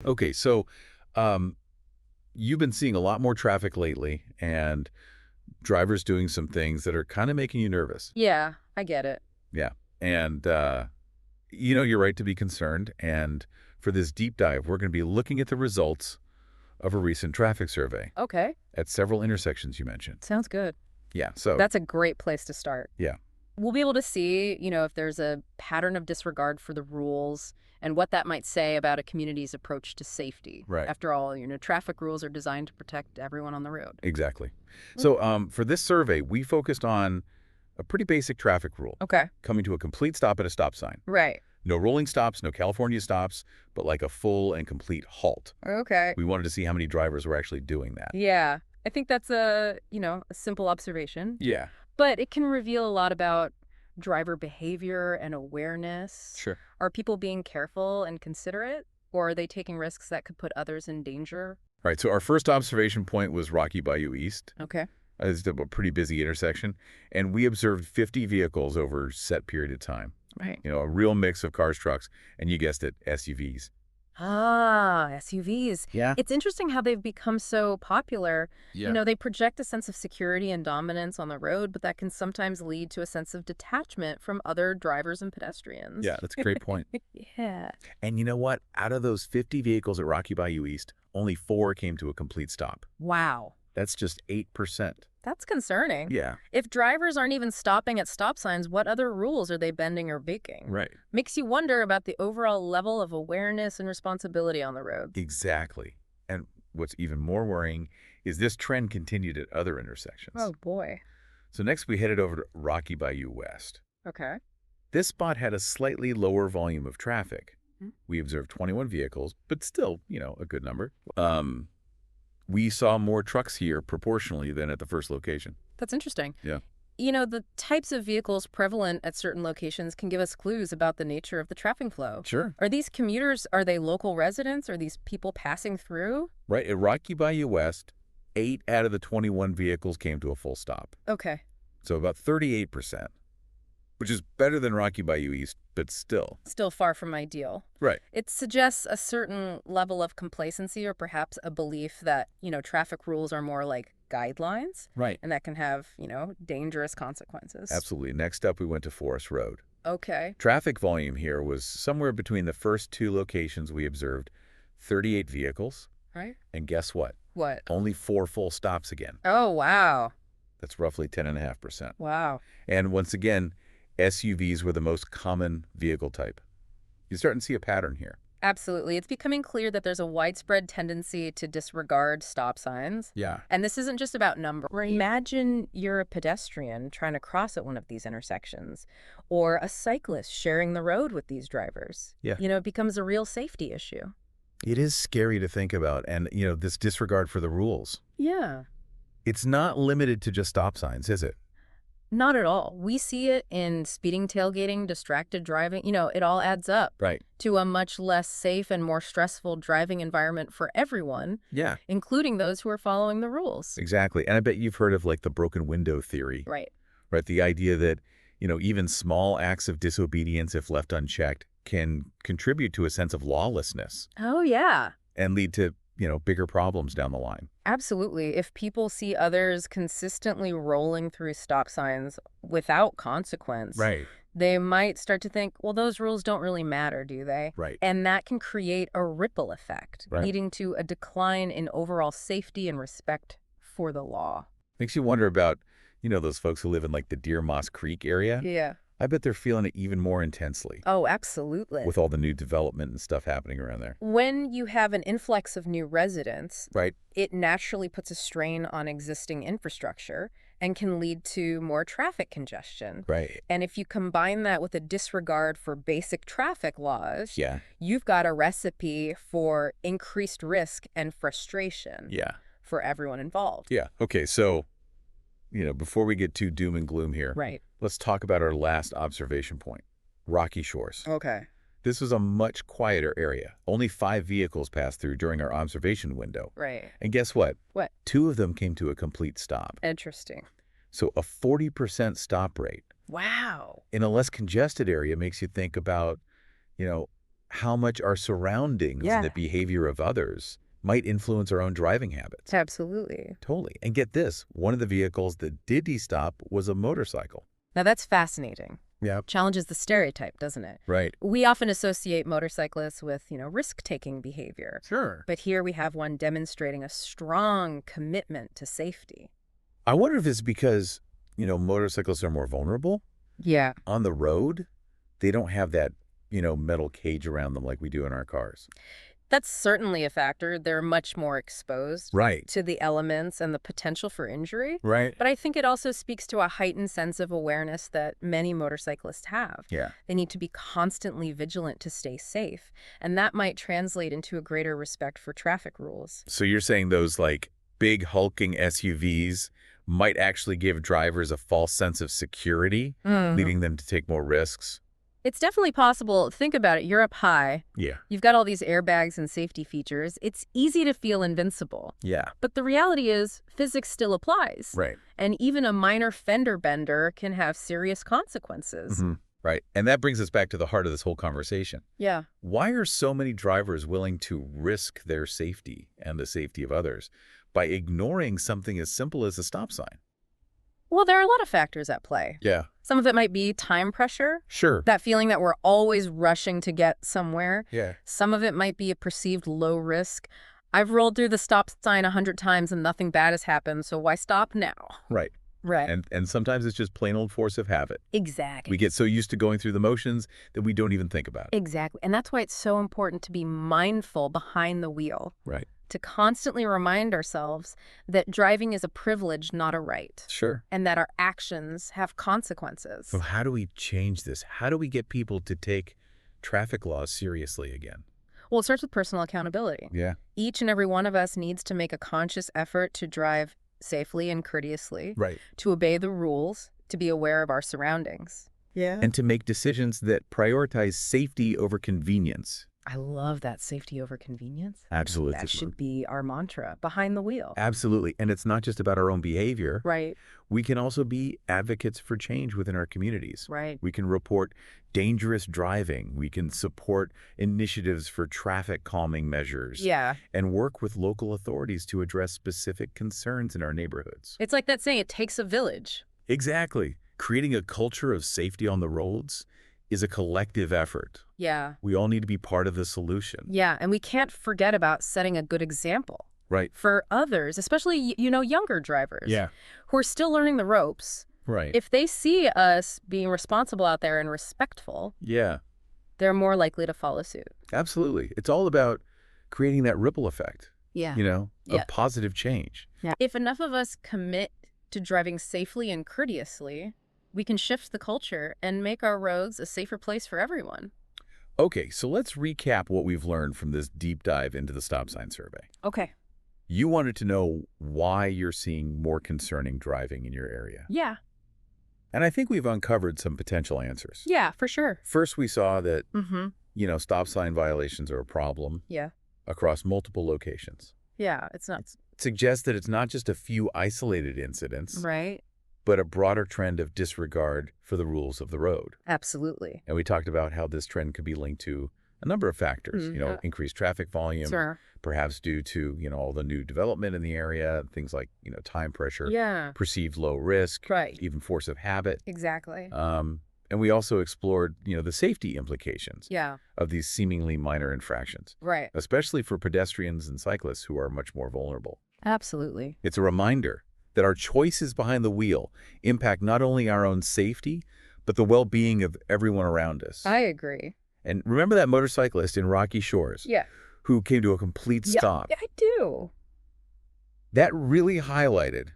Okay, so um, you've been seeing a lot more traffic lately and drivers doing some things that are kind of making you nervous. Yeah, I get it. Yeah. And, you're right to be concerned. And for this deep dive, we're going to be looking at the results of a recent traffic survey Okay, at several intersections you mentioned. sounds good. Yeah. So, That's a great place to start. yeah. We'll be able to see, if there's a pattern of disregard for the rules and what that might say about a community's approach to safety. Right. After all, traffic rules are designed to protect everyone on the road. Exactly. Mm. So, for this survey, we focused on a pretty basic traffic rule, Okay. coming to a complete stop at a stop sign. Right. No rolling stops, no California stops, but like a full and complete halt. Okay. We wanted to see how many drivers were actually doing that. Yeah, I think that's a simple observation, Yeah, but it can reveal a lot about driver behavior and awareness. sure. Are people being careful and considerate, or are they taking risks that could put others in danger? All right, so our first observation point was Rocky Bayou East. Okay. It's a pretty busy intersection, and we observed 50 vehicles over a set period of time. Right. A real mix of cars, trucks, and you guessed it, SUVs. Ah, SUVs. Yeah. It's interesting how they've become so popular. Yeah. They project a sense of security and dominance on the road, but that can sometimes lead to a sense of detachment from other drivers and pedestrians. Yeah, that's a great point. Yeah. And you know what? Out of those 50 vehicles at Rocky Bayou East, only 4 came to a complete stop. Wow. That's just 8%. That's concerning. Yeah. If drivers aren't even stopping at stop signs, what other rules are they bending or breaking? Right. Makes you wonder about the overall level of awareness and responsibility on the road. Exactly. And what's even more worrying is this trend continued at other intersections. Oh, boy. So next we headed over to Rocky Bayou West. Okay. This spot had a slightly lower volume of traffic. Hmm. We observed 21 vehicles, but still, a good number. We saw more trucks here proportionally than at the first location. That's interesting. Yeah. The types of vehicles prevalent at certain locations can give us clues about the nature of the traffic flow. Sure. Are these commuters, are they local residents? Are these people passing through? Right. At Rocky Bayou West, 8 out of the 21 vehicles came to a full stop. Okay. So about 38%, which is better than Rocky Bayou East, but still. Still far from ideal. Right. It suggests a certain level of complacency or perhaps a belief that, traffic rules are more like guidelines. Right. And that can have, dangerous consequences. Absolutely. Next up, we went to Forest Road. Okay. Traffic volume here was somewhere between the first 2 locations we observed, 38 vehicles. Right. And guess what? What? Only 4 full stops again. Oh, wow. That's roughly 10.5%. Wow. And once again, SUVs were the most common vehicle type. You're starting to see a pattern here. Absolutely. It's becoming clear that there's a widespread tendency to disregard stop signs. Yeah. And this isn't just about number. Imagine you're a pedestrian trying to cross at one of these intersections, or a cyclist sharing the road with these drivers. Yeah. It becomes a real safety issue. It is scary to think about. And, this disregard for the rules. Yeah. It's not limited to just stop signs, is it? Not at all. We see it in speeding, tailgating, distracted driving. It all adds up Right. to a much less safe and more stressful driving environment for everyone, Yeah. including those who are following the rules. Exactly. And I bet you've heard of the broken window theory. Right. Right. The idea that, even small acts of disobedience, if left unchecked, can contribute to a sense of lawlessness Oh, yeah. and lead to, bigger problems down the line. Absolutely. If people see others consistently rolling through stop signs without consequence, Right. they might start to think, well, those rules don't really matter, do they? Right. And that can create a ripple effect, Right. leading to a decline in overall safety and respect for the law. Makes you wonder about, those folks who live in the Deer Moss Creek area. Yeah. I bet they're feeling it even more intensely Oh, absolutely. with all the new development and stuff happening around there. When you have an influx of new residents, Right. it naturally puts a strain on existing infrastructure and can lead to more traffic congestion. Right. And if you combine that with a disregard for basic traffic laws, Yeah. you've got a recipe for increased risk and frustration Yeah. for everyone involved. Yeah. Okay. So, before we get too doom and gloom here, Right. let's talk about our last observation point, Rocky Shores. Okay. This was a much quieter area. Only 5 vehicles passed through during our observation window. Right. And guess what? What? 2 of them came to a complete stop. Interesting. So a 40% stop rate Wow. in a less congested area makes you think about, how much our surroundings and the Yeah, behavior of others might influence our own driving habits. absolutely. Totally. And get this, one of the vehicles that did stop was a motorcycle. Now that's fascinating. Yeah. Challenges the stereotype, doesn't it? Right. We often associate motorcyclists with, risk-taking behavior. Sure. But here we have one demonstrating a strong commitment to safety. I wonder if it's because, motorcyclists are more vulnerable Yeah. on the road. They don't have that, metal cage around them like we do in our cars. That's certainly a factor. They're much more exposed Right. to the elements and the potential for injury. Right. But I think it also speaks to a heightened sense of awareness that many motorcyclists have. Yeah. They need to be constantly vigilant to stay safe, and that might translate into a greater respect for traffic rules. So you're saying those like big hulking SUVs might actually give drivers a false sense of security, leading them to take more risks? It's definitely possible. Think about it. You're up high. Yeah. You've got all these airbags and safety features. It's easy to feel invincible. Yeah. But the reality is, physics still applies. Right. And even a minor fender bender can have serious consequences. Right. And that brings us back to the heart of this whole conversation. Yeah. Why are so many drivers willing to risk their safety and the safety of others by ignoring something as simple as a stop sign? Well, there are a lot of factors at play. Yeah. Some of it might be time pressure, Sure. that feeling that we're always rushing to get somewhere. Yeah. Some of it might be a perceived low risk. I've rolled through the stop sign 100 times and nothing bad has happened, so why stop now? Right. Right. And sometimes it's just plain old force of habit. Exactly. We get so used to going through the motions that we don't even think about it. Exactly. And that's why it's so important to be mindful behind the wheel, Right. to constantly remind ourselves that driving is a privilege, not a right, Sure. and that our actions have consequences. So how do we change this? How do we get people to take traffic laws seriously again? Well, it starts with personal accountability. Yeah. Each and every one of us needs to make a conscious effort to drive safely and courteously, Right. to obey the rules, to be aware of our surroundings. Yeah. And to make decisions that prioritize safety over convenience. I love that, safety over convenience. Absolutely. That should be our mantra behind the wheel. Absolutely. And it's not just about our own behavior. Right. We can also be advocates for change within our communities. Right. We can report dangerous driving. We can support initiatives for traffic calming measures. Yeah. And work with local authorities to address specific concerns in our neighborhoods. It's like that saying, it takes a village. Exactly. Creating a culture of safety on the roads is a collective effort. Yeah. We all need to be part of the solution. Yeah. And we can't forget about setting a good example Right. for others, especially, younger drivers. Yeah. Who are still learning the ropes. Right. If they see us being responsible out there and respectful, Yeah. they're more likely to follow suit. Absolutely. It's all about creating that ripple effect, Yeah. of positive change. Yeah. If enough of us commit to driving safely and courteously, we can shift the culture and make our roads a safer place for everyone. Okay, so let's recap what we've learned from this deep dive into the stop sign survey. Okay. You wanted to know why you're seeing more concerning driving in your area. Yeah. And I think we've uncovered some potential answers. Yeah, for sure. First, we saw that, Mm-hmm. stop sign violations are a problem Yeah. across multiple locations. Yeah, it's not. It suggests that it's not just a few isolated incidents, Right. but a broader trend of disregard for the rules of the road. Absolutely. And we talked about how this trend could be linked to a number of factors, increased traffic volume, Sure. perhaps due to, all the new development in the area, things like, time pressure, Yeah. perceived low risk, Right. even force of habit. Exactly. And we also explored, the safety implications Yeah. of these seemingly minor infractions, Right. especially for pedestrians and cyclists who are much more vulnerable. Absolutely. It's a reminder that our choices behind the wheel impact not only our own safety, but the well-being of everyone around us. I agree. And remember that motorcyclist in Rocky Shores Yeah. who came to a complete stop? Yeah, I do. That really highlighted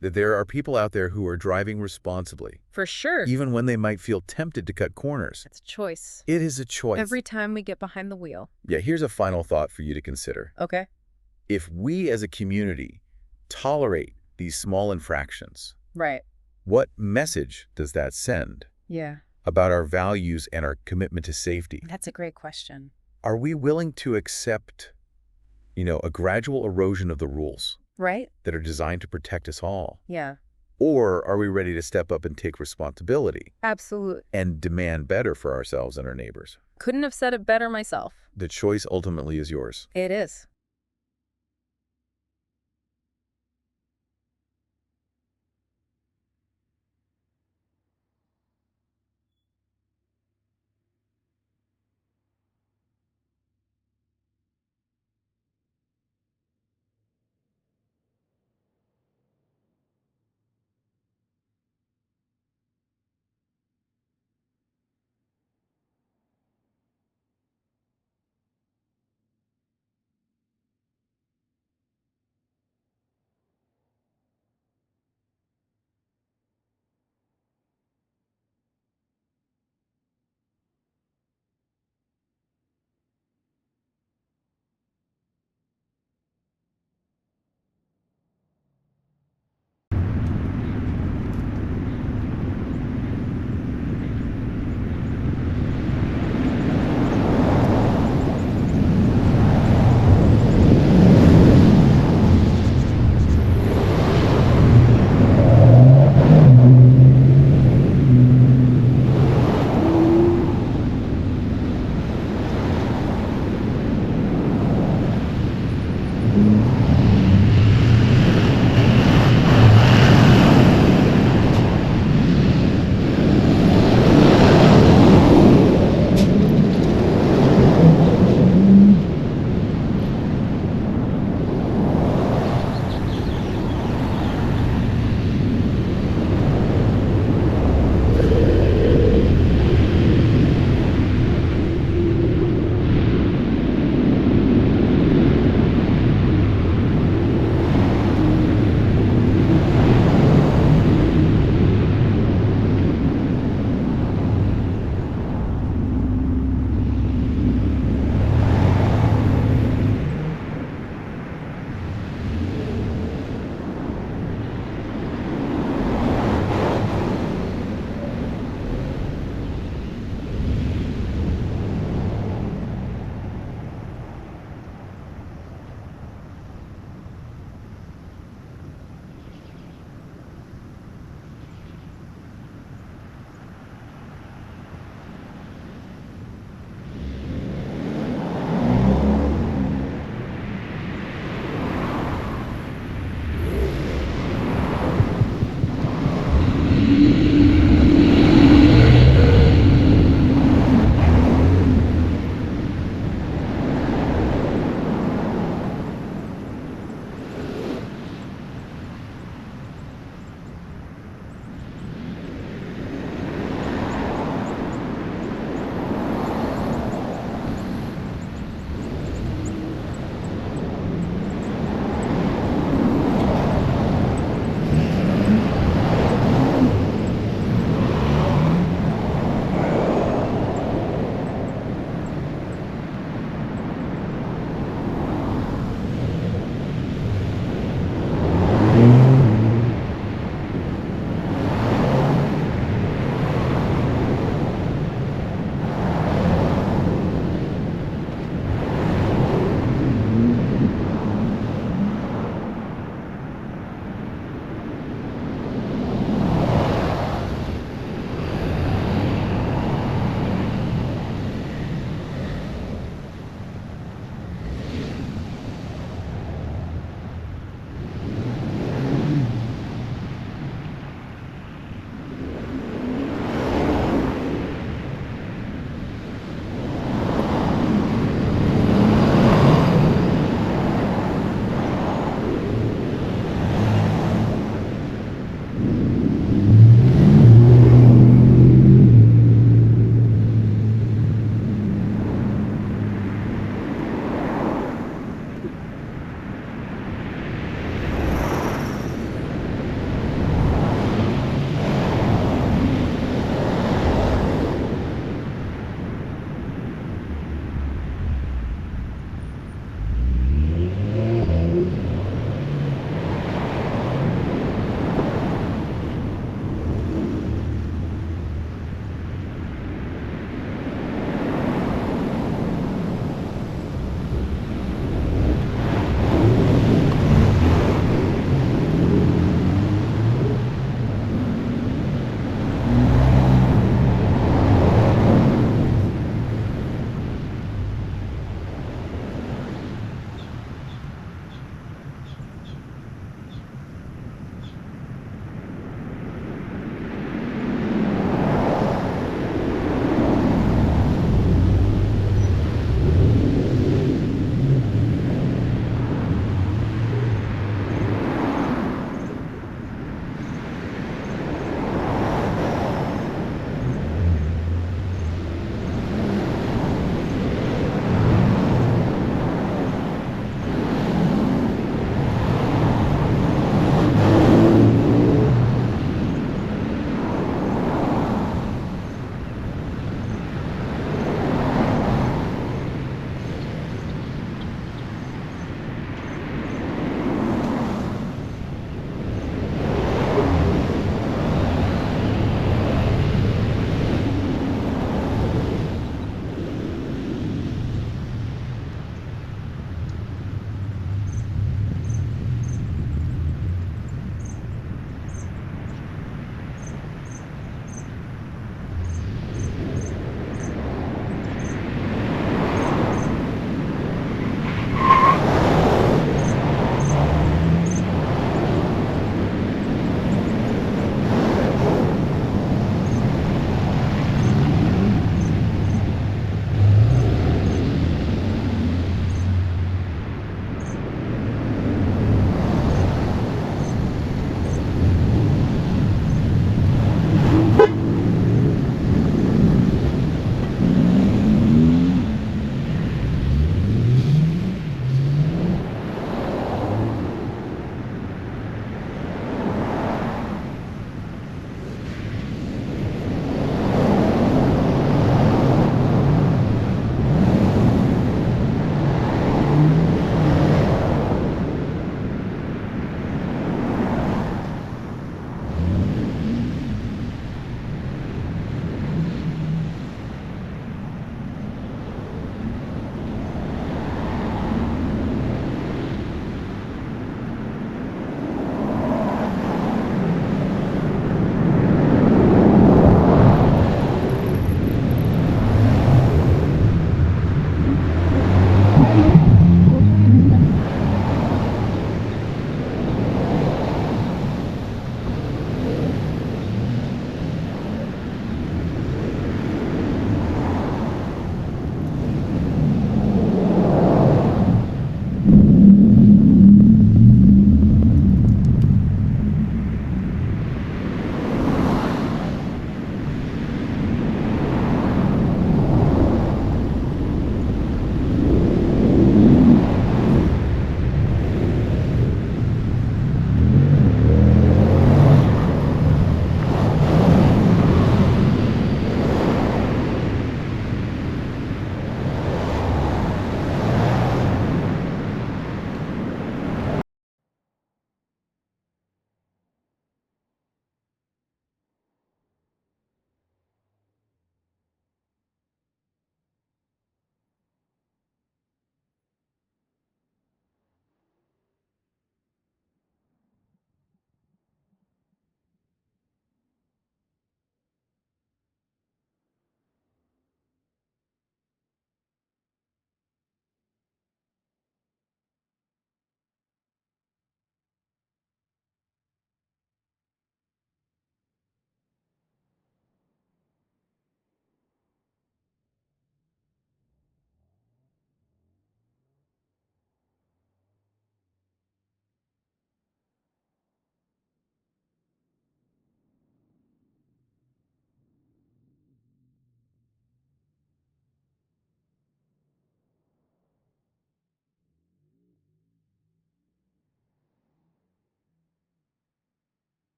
that there are people out there who are driving responsibly, For sure. even when they might feel tempted to cut corners. It's a choice. It is a choice. Every time we get behind the wheel. Yeah, here's a final thought for you to consider. Okay. If we as a community tolerate these small infractions, Right. what message does that send Yeah. about our values and our commitment to safety? That's a great question. Are we willing to accept, a gradual erosion of the rules Right? that are designed to protect us all? Yeah. Or are we ready to step up and take responsibility Absolutely. and demand better for ourselves and our neighbors? Couldn't have said it better myself. The choice ultimately is yours. It is.